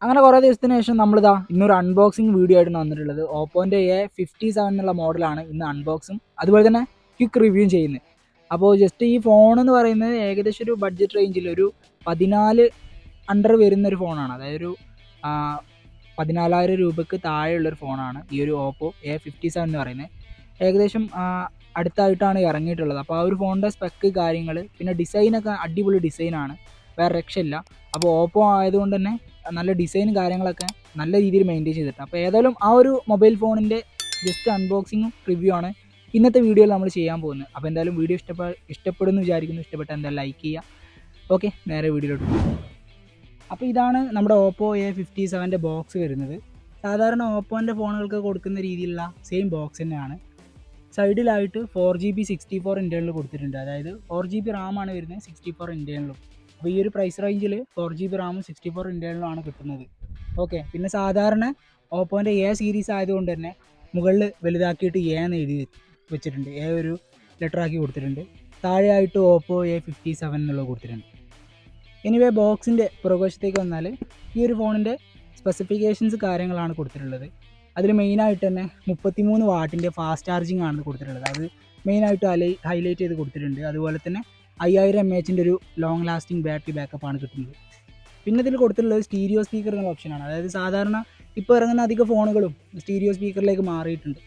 അങ്ങനെ കുറേ ദിവസത്തിന് ശേഷം നമ്മളിതാ ഇന്നൊരു അൺബോക്സിങ് വീഡിയോ ആയിട്ടാണ് വന്നിട്ടുള്ളത്. ഓപ്പോൻ്റെ A57 എന്നുള്ള മോഡലാണ് ഇന്ന് അൺബോക്സും അതുപോലെ തന്നെ ക്വിക്ക് റിവ്യൂവും ചെയ്യുന്നത്. അപ്പോൾ ജസ്റ്റ് ഈ ഫോൺ എന്ന് പറയുന്നത് ഏകദേശം ഒരു ബഡ്ജറ്റ് റേഞ്ചിൽ ഒരു 14 അണ്ടർ വരുന്നൊരു ഫോണാണ്. അതായത് ഒരു 14,000 രൂപയ്ക്ക് താഴെയുള്ളൊരു ഫോണാണ് ഈ ഒരു ഓപ്പോ A57 എന്ന് പറയുന്നത്. ഏകദേശം അടുത്തായിട്ടാണ് ഇറങ്ങിയിട്ടുള്ളത്. അപ്പോൾ ആ ഒരു ഫോണിൻ്റെ സ്പെക്ക് കാര്യങ്ങൾ പിന്നെ ഡിസൈനൊക്കെ അടിപൊളി ഡിസൈനാണ്, വേറെ രക്ഷയില്ല. അപ്പോൾ ഓപ്പോ ആയതുകൊണ്ട് തന്നെ നല്ല ഡിസൈനും കാര്യങ്ങളൊക്കെ നല്ല രീതിയിൽ മെയിൻറ്റെയിൻ ചെയ്തിട്ടുണ്ട്. അപ്പോൾ ഏതായാലും ആ ഒരു മൊബൈൽ ഫോണിൻ്റെ ജസ്റ്റ് അൺബോക്സിങ്ങും റിവ്യൂ ആണ് ഇന്നത്തെ വീഡിയോയിൽ നമ്മൾ ചെയ്യാൻ പോകുന്നത്. അപ്പോൾ എന്തായാലും വീഡിയോ ഇഷ്ടപ്പെടുന്നു വിചാരിക്കുന്നു. ഇഷ്ടപ്പെട്ടാൽ എന്തായാലും ലൈക്ക് ചെയ്യുക. ഓക്കെ, നേരെ വീഡിയോയിലോട്ട് പോകും. അപ്പോൾ ഇതാണ് നമ്മുടെ ഓപ്പോ A57 ബോക്സ് വരുന്നത്. സാധാരണ ഓപ്പോൻ്റെ ഫോണുകൾക്ക് കൊടുക്കുന്ന രീതിയിലുള്ള സെയിം ബോക്സ് തന്നെയാണ്. സൈഡിലായിട്ട് 4GB 64 ഇൻറ്റേർണൽ കൊടുത്തിട്ടുണ്ട്. അതായത് 4GB റാമാണ് വരുന്നത്, 64 ഇൻറ്റേർണലും. അപ്പോൾ ഈ ഒരു പ്രൈസ് റേഞ്ചിൽ 4GB റാമും 64 ഇൻറ്റേർണലും ആണ് കിട്ടുന്നത്. ഓക്കെ, പിന്നെ സാധാരണ ഓപ്പോൻ്റെ സീരീസ് ആയതുകൊണ്ട് തന്നെ മുകളിൽ വലുതാക്കിയിട്ട് എന്ന് എഴുതി വെച്ചിട്ടുണ്ട്. ഒരു ലെറ്ററാക്കി കൊടുത്തിട്ടുണ്ട്. താഴെയായിട്ട് ഓപ്പോ A57 എന്നുള്ളത് കൊടുത്തിട്ടുണ്ട്. എനിവേ ബോക്സിൻ്റെ പുറകുവശത്തേക്ക് വന്നാൽ ഈ ഒരു ഫോണിൻ്റെ സ്പെസിഫിക്കേഷൻസ് കാര്യങ്ങളാണ് കൊടുത്തിട്ടുള്ളത്. അതിൽ മെയിനായിട്ട് തന്നെ 33 വാട്ടിൻ്റെ ഫാസ്റ്റ് ചാർജിങ് ആണ് കൊടുത്തിട്ടുള്ളത്. അത് മെയിനായിട്ട് ഹൈലൈറ്റ് ചെയ്ത് കൊടുത്തിട്ടുണ്ട്. അതുപോലെ തന്നെ 5000 mAh ഒരു ലോങ് ലാസ്റ്റിംഗ് ബാറ്ററി ബാക്കപ്പ് ആണ് കിട്ടുന്നത്. പിന്നെ ഇതിൽ കൊടുത്തിട്ടുള്ളത് സ്റ്റീരിയോ സ്പീക്കർ എന്നുള്ള ഓപ്ഷനാണ്. അതായത് സാധാരണ ഇപ്പോൾ ഇറങ്ങുന്ന അധിക ഫോണുകളും സ്റ്റീരിയോ സ്പീക്കറിലേക്ക് മാറിയിട്ടുണ്ട്.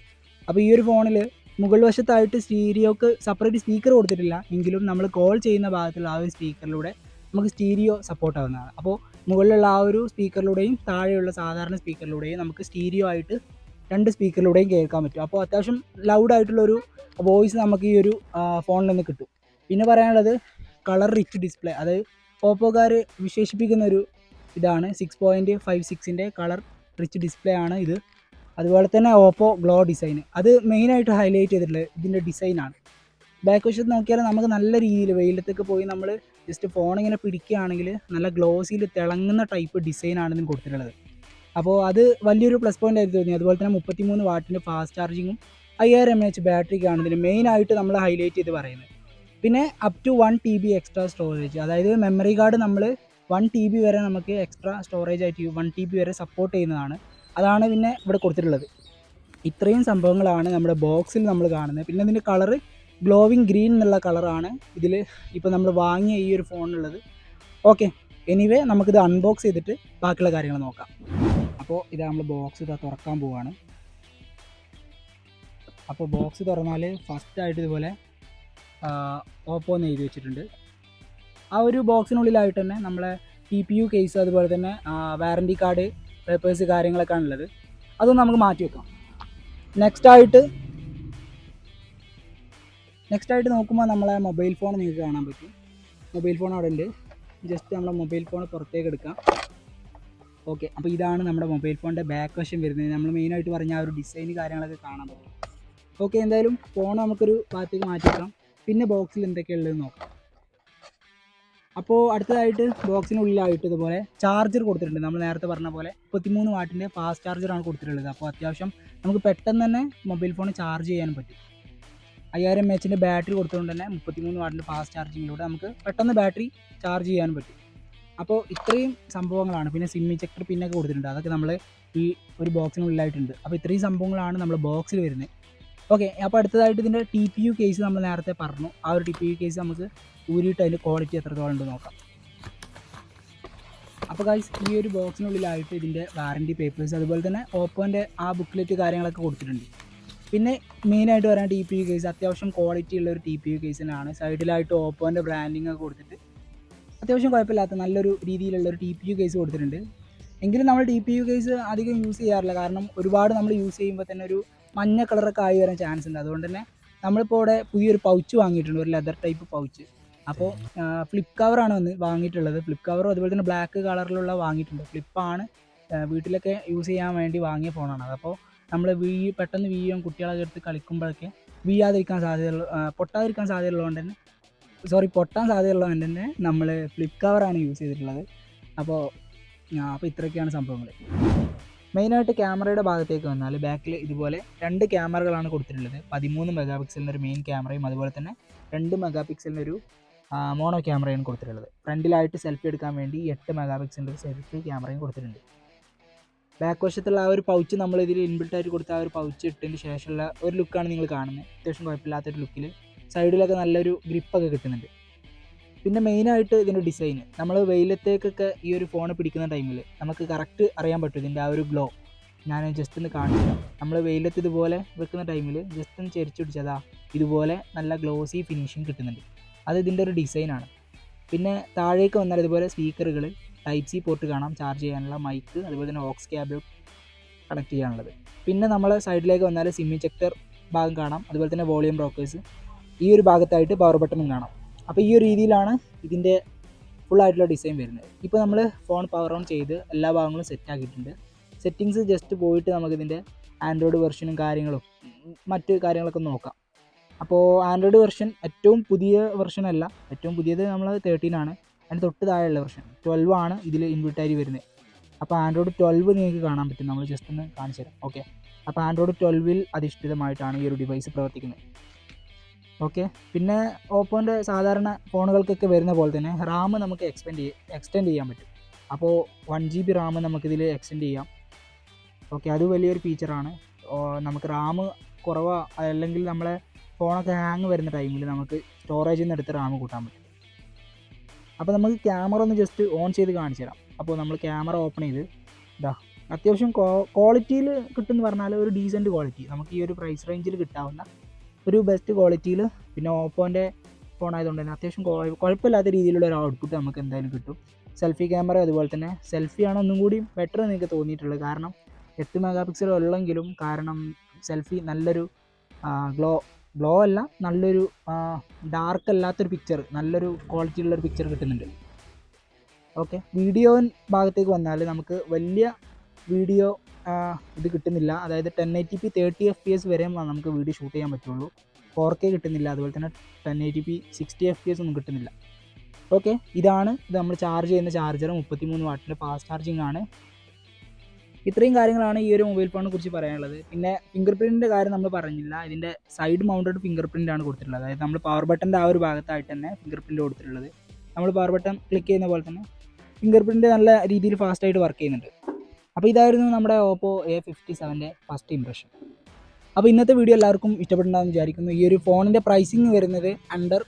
അപ്പോൾ ഈ ഒരു ഫോണിൽ മുകൾ വശത്തായിട്ട് സ്റ്റീരിയോക്ക് സെപ്പറേറ്റ് സ്പീക്കർ കൊടുത്തിട്ടില്ല എങ്കിലും നമ്മൾ കോൾ ചെയ്യുന്ന ഭാഗത്തുള്ള ആ ഒരു സ്പീക്കറിലൂടെ നമുക്ക് സ്റ്റീരിയോ സപ്പോർട്ട് ആവുന്നതാണ്. അപ്പോൾ മുകളിലുള്ള ആ ഒരു സ്പീക്കറിലൂടെയും താഴെയുള്ള സാധാരണ സ്പീക്കറിലൂടെയും നമുക്ക് സ്റ്റീരിയോ ആയിട്ട് 2 സ്പീക്കറിലൂടെയും കേൾക്കാൻ പറ്റും. അപ്പോൾ അത്യാവശ്യം ലൗഡായിട്ടുള്ളൊരു വോയിസ് നമുക്ക് ഈ ഒരു ഫോണിൽ നിന്ന് കിട്ടും. പിന്നെ പറയാനുള്ളത് കളർ റിച്ച് ഡിസ്പ്ലേ. അത് ഓപ്പോക്കാർ വിശേഷിപ്പിക്കുന്നൊരു ഇതാണ്. 6.56 കളർ റിച്ച് ഡിസ്പ്ലേ ആണ് ഇത്. അതുപോലെ തന്നെ ഓപ്പോ ഗ്ലോ ഡിസൈൻ, അത് മെയിനായിട്ട് ഹൈലൈറ്റ് ചെയ്തിട്ടുള്ളത് ഇതിൻ്റെ ഡിസൈനാണ്. ബാക്ക് വശത്ത് നോക്കിയാൽ നമുക്ക് നല്ല രീതിയിൽ വെയിലത്തൊക്കെ പോയി നമ്മൾ ജസ്റ്റ് ഫോണിങ്ങനെ പിടിക്കുകയാണെങ്കിൽ നല്ല ഗ്ലോസിയിൽ തിളങ്ങുന്ന ടൈപ്പ് ഡിസൈനാണ് ഇതിന് കൊടുത്തിട്ടുള്ളത്. അപ്പോൾ അത് വലിയൊരു പ്ലസ് പോയിൻ്റ് ആയിട്ട് തോന്നി. അതുപോലെ തന്നെ 33 വാട്ടിൻ്റെ ഫാസ്റ്റ് ചാർജിങ്ങും 5000 mAh ബാറ്ററിക്കാണ് ഇതിന് മെയിനായിട്ട് നമ്മൾ ഹൈലൈറ്റ് ചെയ്ത് പറയുന്നത്. പിന്നെ up to 1 TB extra storage, അതായത് മെമ്മറി കാർഡ് നമ്മൾ 1 TB വരെ നമുക്ക് എക്സ്ട്രാ സ്റ്റോറേജ് ആയിട്ട് 1 TB വരെ സപ്പോർട്ട് ചെയ്യുന്നതാണ്. അതാണ് പിന്നെ ഇവിടെ കൊടുത്തിട്ടുള്ളത്. ഇത്രയും സംഭവങ്ങളാണ് നമ്മുടെ ബോക്സിൽ നമ്മൾ കാണുന്നത്. പിന്നെ ഇതിൻ്റെ കളറ് ഗ്ലോവിങ് ഗ്രീൻ എന്നുള്ള കളറാണ് ഇതിൽ ഇപ്പോൾ നമ്മൾ വാങ്ങിയ ഈ ഒരു ഫോണിനുള്ളത്. ഓക്കെ, എനിവേ നമുക്കിത് അൺബോക്സ് ചെയ്തിട്ട് ബാക്കിയുള്ള കാര്യങ്ങൾ നോക്കാം. അപ്പോൾ ഇത് നമ്മൾ ബോക്സ് ഇതാ തുറക്കാൻ പോവുകയാണ്. അപ്പോൾ ബോക്സ് തുറന്നാൽ ഫസ്റ്റായിട്ട് ഇതുപോലെ ഓപ്പോ എന്ന് എഴുതി വെച്ചിട്ടുണ്ട്. ആ ഒരു ബോക്സിനുള്ളിലായിട്ട് തന്നെ നമ്മളെ CPU കേസ് അതുപോലെ തന്നെ വാറൻറ്റി കാർഡ് പേപ്പേഴ്സ് കാര്യങ്ങളൊക്കെ ആണുള്ളത്. അതൊന്നും നമുക്ക് മാറ്റി വെക്കാം. നെക്സ്റ്റ് ആയിട്ട് നോക്കുമ്പോൾ നമ്മളെ മൊബൈൽ ഫോൺ നിങ്ങൾക്ക് കാണാൻ പറ്റും. മൊബൈൽ ഫോൺ അവിടെ ഉണ്ട്. ജസ്റ്റ് നമ്മളെ മൊബൈൽ ഫോൺ പുറത്തേക്ക് എടുക്കാം. ഓക്കെ, അപ്പോൾ ഇതാണ് നമ്മുടെ മൊബൈൽ ഫോണിൻ്റെ ബാക്ക് വശം വരുന്നത്. നമ്മൾ മെയിനായിട്ട് പറഞ്ഞ ആ ഒരു ഡിസൈൻ കാര്യങ്ങളൊക്കെ കാണാൻ പറ്റും. ഓക്കെ, എന്തായാലും ഫോൺ നമുക്കൊരു ഭാഗത്തേക്ക് മാറ്റി വെക്കാം. പിന്നെ ബോക്സിൽ എന്തൊക്കെയുള്ളത് നോക്കാം. അപ്പോൾ അടുത്തതായിട്ട് ബോക്സിനുള്ളിലായിട്ട് ഇതുപോലെ ചാർജർ കൊടുത്തിട്ടുണ്ട്. നമ്മൾ നേരത്തെ പറഞ്ഞ പോലെ 33 വാട്ടിൻ്റെ ഫാസ്റ്റ് ചാർജറാണ് കൊടുത്തിട്ടുള്ളത്. അപ്പോൾ അത്യാവശ്യം നമുക്ക് പെട്ടെന്ന് തന്നെ മൊബൈൽ ഫോൺ ചാർജ് ചെയ്യാനും പറ്റും. 5000 mAh ബാറ്ററി കൊടുത്തുകൊണ്ട് തന്നെ 33 വാട്ടിൻ്റെ ഫാസ്റ്റ് ചാർജിങ്ങിലൂടെ നമുക്ക് പെട്ടെന്ന് ബാറ്ററി ചാർജ് ചെയ്യാനും പറ്റും. അപ്പോൾ ഇത്രയും സംഭവങ്ങളാണ്. പിന്നെ സിം ഇജക്ടർ പിന്നൊക്കെ കൊടുത്തിട്ടുണ്ട്. അതൊക്കെ നമ്മൾ ഈ ഒരു ബോക്സിനുള്ളിലായിട്ടുണ്ട്. അപ്പോൾ ഇത്രയും സംഭവങ്ങളാണ് നമ്മൾ ബോക്സിൽ വരുന്നത്. ഓക്കെ, അപ്പോൾ അടുത്തതായിട്ട് ഇതിൻ്റെ TPU കേസ് നമ്മൾ നേരത്തെ പറഞ്ഞു. ആ ഒരു TPU കേസ് നമുക്ക് ഊരിയിട്ട് അതിൻ്റെ ക്വാളിറ്റി എത്രത്തോളം ഉണ്ട് നോക്കാം. അപ്പോൾ ഗൈസ്, ഈ ഒരു ബോക്സിനുള്ളിലായിട്ട് ഇതിൻ്റെ വാറൻറ്റി പേപ്പേഴ്സ് അതുപോലെ തന്നെ ഓപ്പോൻ്റെ ആ ബുക്ക്ലെറ്റ് കാര്യങ്ങളൊക്കെ കൊടുത്തിട്ടുണ്ട്. പിന്നെ മെയിനായിട്ട് പറയാൻ TPU കേസ് അത്യാവശ്യം ക്വാളിറ്റി ഉള്ള ഒരു TPU കേസ് തന്നെയാണ്. സൈഡിലായിട്ട് ഓപ്പോൻ്റെ ബ്രാൻഡിങ് ഒക്കെ കൊടുത്തിട്ട് അത്യാവശ്യം കുഴപ്പമില്ലാത്ത നല്ലൊരു രീതിയിലുള്ളൊരു TPU കേസ് കൊടുത്തിട്ടുണ്ട്. എങ്കിലും നമ്മൾ TPU കേസ് അധികം യൂസ് ചെയ്യാറില്ല. കാരണം ഒരുപാട് നമ്മൾ യൂസ് ചെയ്യുമ്പോൾ തന്നെ ഒരു മഞ്ഞ കളറൊക്കെ ആയി വരാൻ ചാൻസ് ഉണ്ട്. അതുകൊണ്ട് തന്നെ നമ്മളിപ്പോൾ ഇവിടെ പുതിയൊരു പൗച്ച് വാങ്ങിയിട്ടുണ്ട്, ഒരു ലെതർ ടൈപ്പ് പൗച്ച്. അപ്പോൾ ഫ്ലിപ്പ് കവറാണ് വാങ്ങിയിട്ടുള്ളത്. ഫ്ലിപ്പ് കവറും അതുപോലെ തന്നെ ബ്ലാക്ക് കളറിലുള്ള വാങ്ങിയിട്ടുണ്ട്. ഫ്ലിപ്പാണ് വീട്ടിലൊക്കെ യൂസ് ചെയ്യാൻ വേണ്ടി വാങ്ങിയ ഫോണാണ്. അപ്പോൾ നമ്മൾ പെട്ടെന്ന് വീഴും, കുട്ടികളൊക്കെ എടുത്ത് കളിക്കുമ്പോഴൊക്കെ പൊട്ടാതിരിക്കാൻ സാധ്യതയുള്ളതുകൊണ്ട് തന്നെ നമ്മൾ ഫ്ലിപ്പ് കവറാണ് യൂസ് ചെയ്തിട്ടുള്ളത്. അപ്പോൾ ഇത്രയൊക്കെയാണ് സംഭവങ്ങൾ. മെയിനായിട്ട് ക്യാമറയുടെ ഭാഗത്തേക്ക് വന്നാൽ ബാക്കിൽ ഇതുപോലെ 2 ക്യാമറകളാണ് കൊടുത്തിട്ടുള്ളത്. 13 മെഗാപിക്സലിൻ്റെ ഒരു മെയിൻ ക്യാമറയും അതുപോലെ തന്നെ 2 മെഗാപിക്സലിൻ്റെ ഒരു മോണോ ക്യാമറയാണ് കൊടുത്തിട്ടുള്ളത്. ഫ്രണ്ടിലായിട്ട് സെൽഫി എടുക്കാൻ വേണ്ടി 8 മെഗാപിക്സലിൻ്റെ ഒരു സെൽഫി ക്യാമറയും കൊടുത്തിട്ടുണ്ട്. ബാക്ക് വശത്തുള്ള ആ ഒരു പൗച്ച് നമ്മൾ ഇതിൽ ഇൻബിൽട്ടായിട്ട് കൊടുത്ത ആ ഒരു പൗച്ച് ഇട്ടതിന് ശേഷമുള്ള ഒരു ലുക്കാണ് നിങ്ങൾ കാണുന്നത്. അത്യാവശ്യം കുഴപ്പമില്ലാത്തൊരു ലുക്കിൽ സൈഡിലൊക്കെ നല്ലൊരു ഗ്രിപ്പൊക്കെ കിട്ടുന്നുണ്ട്. പിന്നെ മെയിനായിട്ട് ഇതിൻ്റെ ഡിസൈൻ, നമ്മൾ വെയിലത്തേക്കൊക്കെ ഈ ഒരു ഫോൺ പിടിക്കുന്ന ടൈമിൽ നമുക്ക് കറക്റ്റ് അറിയാൻ പറ്റും ഇതിൻ്റെ ആ ഒരു ഗ്ലോ. ഞാൻ ജസ്റ്റ് ഒന്ന് കാണിച്ചു, നമ്മൾ വെയിലത്ത് ഇതുപോലെ വെക്കുന്ന ടൈമിൽ ജസ്റ്റ് ഒന്ന് ചെരിച്ചു പിടിച്ചതാ ഇതുപോലെ നല്ല ഗ്ലോസി ഫിനിഷിങ് കിട്ടുന്നുണ്ട്. അത് ഇതിൻ്റെ ഒരു ഡിസൈനാണ്. പിന്നെ താഴേക്ക് വന്നാൽ ഇതുപോലെ സ്പീക്കറുകൾ, ടൈപ്പ് സി പോർട്ട് കാണാം, ചാർജ് ചെയ്യാനുള്ള മൈക്ക്, അതുപോലെ തന്നെ ഓക്സ് കേബിൾ കണക്ട് ചെയ്യാനുള്ളത്. പിന്നെ നമ്മൾ സൈഡിലേക്ക് വന്നാൽ സിം ഇൻജെക്ടർ ഭാഗം കാണാം, അതുപോലെ തന്നെ വോളിയം ബ്രോക്കേഴ്സ്, ഈ ഒരു ഭാഗത്തായിട്ട് പവർ ബട്ടണും കാണാം. അപ്പോൾ ഈ ഒരു രീതിയിലാണ് ഇതിൻ്റെ ഫുള്ളായിട്ടുള്ള ഡിസൈൻ വരുന്നത്. ഇപ്പോൾ നമ്മൾ ഫോൺ പവർ ഓൺ ചെയ്ത് എല്ലാ ഭാഗങ്ങളും സെറ്റ് ആക്കിയിട്ടുണ്ട്. സെറ്റിങ്സ് ജസ്റ്റ് പോയിട്ട് നമുക്കിതിൻ്റെ ആൻഡ്രോയിഡ് വെർഷനും കാര്യങ്ങളും മറ്റ് കാര്യങ്ങളൊക്കെ നോക്കാം. അപ്പോൾ ആൻഡ്രോയിഡ് വെർഷൻ ഏറ്റവും പുതിയ വെർഷനല്ല, ഏറ്റവും പുതിയത് നമ്മൾ 13 ആണ്. അതിന് തൊട്ട് താഴെയുള്ള വെർഷൻ 12 ആണ് ഇതിൽ ഇൻബിൽട്ടായി വരുന്നത്. അപ്പോൾ ആൻഡ്രോയിഡ് 12 നിങ്ങൾക്ക് കാണാൻ പറ്റും, നമ്മൾ ജസ്റ്റ് ഒന്ന് കാണിച്ചു തരാം. ഓക്കെ, അപ്പോൾ ആൻഡ്രോയിഡ് 12 അധിഷ്ഠിതമായിട്ടാണ് ഈ ഒരു ഡിവൈസ് പ്രവർത്തിക്കുന്നത്. ഓക്കെ, പിന്നെ ഓപ്പോൻ്റെ സാധാരണ ഫോണുകൾക്കൊക്കെ വരുന്ന പോലെ തന്നെ റാം നമുക്ക് എക്സ്റ്റെൻഡ് ചെയ്യാൻ പറ്റും. അപ്പോൾ 1 GB റാം നമുക്കിതിൽ എക്സ്റ്റെൻഡ് ചെയ്യാം. ഓക്കെ, അത് വലിയൊരു ഫീച്ചറാണ്. നമുക്ക് റാം കുറവാ അല്ലെങ്കിൽ നമ്മളെ ഫോണൊക്കെ ഹാങ് വരുന്ന ടൈമിൽ നമുക്ക് സ്റ്റോറേജിൽ നിന്ന് എടുത്ത് റാം കൂട്ടാൻ പറ്റും. അപ്പോൾ നമുക്ക് ക്യാമറ ഒന്ന് ജസ്റ്റ് ഓൺ ചെയ്ത് കാണിച്ചു തരാം. അപ്പോൾ നമ്മൾ ക്യാമറ ഓപ്പൺ ചെയ്ത് അത്യാവശ്യം ക്വാളിറ്റിയിൽ കിട്ടുമെന്ന് പറഞ്ഞാൽ ഒരു ഡീസൻറ്റ് ക്വാളിറ്റി നമുക്ക് ഈ ഒരു പ്രൈസ് റേഞ്ചിൽ കിട്ടാവുന്ന ഒരു ബെസ്റ്റ് ക്വാളിറ്റിയിൽ, പിന്നെ ഓപ്പോൻ്റെ ഫോൺ ആയതുകൊണ്ട് തന്നെ അത്യാവശ്യം കുഴപ്പമില്ലാത്ത രീതിയിലുള്ള ഒരു ഔട്ട്പുട്ട് നമുക്ക് എന്തായാലും കിട്ടും. സെൽഫി ക്യാമറ അതുപോലെ തന്നെ സെൽഫിയാണ് ഒന്നും കൂടി ബെറ്റർ എന്ന് എനിക്ക് തോന്നിയിട്ടുള്ളത്. കാരണം 8 മെഗാ ഉള്ളെങ്കിലും കാരണം സെൽഫി നല്ലൊരു ഗ്ലോ അല്ല, നല്ലൊരു ഡാർക്ക് അല്ലാത്തൊരു പിക്ചർ, നല്ലൊരു ക്വാളിറ്റിയുള്ളൊരു പിക്ചർ കിട്ടുന്നുണ്ട്. ഓക്കെ, വീഡിയോ ഭാഗത്തേക്ക് വന്നാൽ നമുക്ക് വലിയ വീഡിയോ ഇത് കിട്ടുന്നില്ല. അതായത് 1080p 30 FPS വരെ നമുക്ക് വീഡിയോ ഷൂട്ട് ചെയ്യാൻ പറ്റുള്ളൂ. 4K കിട്ടുന്നില്ല, അതുപോലെ തന്നെ 1080p 60 FPS ഒന്നും കിട്ടുന്നില്ല. ഓക്കെ, ഇത് നമ്മൾ ചാർജ് ചെയ്യുന്ന ചാർജർ 33 വാട്ടിൻ്റെ ഫാസ്റ്റ് ചാർജിങ് ആണ്. ഇത്രയും കാര്യങ്ങളാണ് ഈ ഒരു മൊബൈൽ ഫോണിനെ കുറിച്ച് പറയാനുള്ളത്. പിന്നെ ഫിംഗർ പ്രിൻറ്റിൻ്റെ കാര്യം നമ്മൾ പറഞ്ഞില്ല. ഇതിൻ്റെ സൈഡ് മൗണ്ടഡ് ഫിംഗർ പ്രിൻ്റാണ് കൊടുത്തിട്ടുള്ളത്. അതായത് നമ്മൾ പവർ ബട്ടൻ്റെ ആ ഒരു ഭാഗത്തായിട്ട് തന്നെ ഫിംഗർ പ്രിൻറ്റ് കൊടുത്തിട്ടുള്ളത്. നമ്മൾ പവർ ബട്ടൺ ക്ലിക്ക് ചെയ്യുന്ന പോലെ തന്നെ ഫിംഗർ പ്രിൻറ്റ് നല്ല രീതിയിൽ ഫാസ്റ്റായിട്ട് വർക്ക് ചെയ്യുന്നുണ്ട്. അപ്പോൾ ഇതായിരുന്നു നമ്മുടെ ഓപ്പോ A57 ഫസ്റ്റ് ഇംപ്രഷൻ. അപ്പോൾ ഇന്നത്തെ വീഡിയോ എല്ലാവർക്കും ഇഷ്ടപ്പെട്ടുണ്ടാകുമെന്ന് വിചാരിക്കുന്നു. ഈ ഒരു ഫോണിൻ്റെ പ്രൈസിങ് വരുന്നത് അണ്ടർ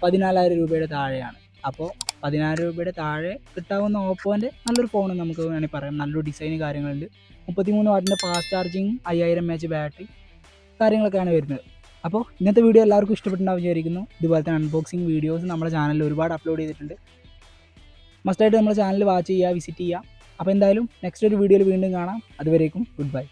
14,000 രൂപയുടെ താഴെയാണ്. അപ്പോൾ 14,000 രൂപയുടെ താഴെ കിട്ടാവുന്ന ഓപ്പോൻ്റെ നല്ലൊരു ഫോൺ നമുക്ക് വേണമെങ്കിൽ പറയാം. നല്ലൊരു ഡിസൈൻ കാര്യങ്ങളുണ്ട്. 33 വാട്ടിൻ്റെ ഫാസ്റ്റ് ചാർജിങ്, 5000 mAh ബാറ്ററി കാര്യങ്ങളൊക്കെയാണ് വരുന്നത്. അപ്പോൾ ഇന്നത്തെ വീഡിയോ എല്ലാവർക്കും ഇഷ്ടപ്പെട്ടുണ്ടാവും വിചാരിക്കുന്നു. ഇതുപോലെ തന്നെ അൺബോക്സിങ് വീഡിയോസ് നമ്മുടെ ചാനലിൽ ഒരുപാട് അപ്ലോഡ് ചെയ്തിട്ടുണ്ട്. മസ്റ്റായിട്ട് നമ്മുടെ ചാനൽ വാച്ച് ചെയ്യുക, വിസിറ്റ് ചെയ്യുക. അപ്പോൾ എന്തായാലും നെക്സ്റ്റ് ഒരു വീഡിയോയിൽ വീണ്ടും കാണാം. അതുവരേക്കും ഗുഡ് ബൈ.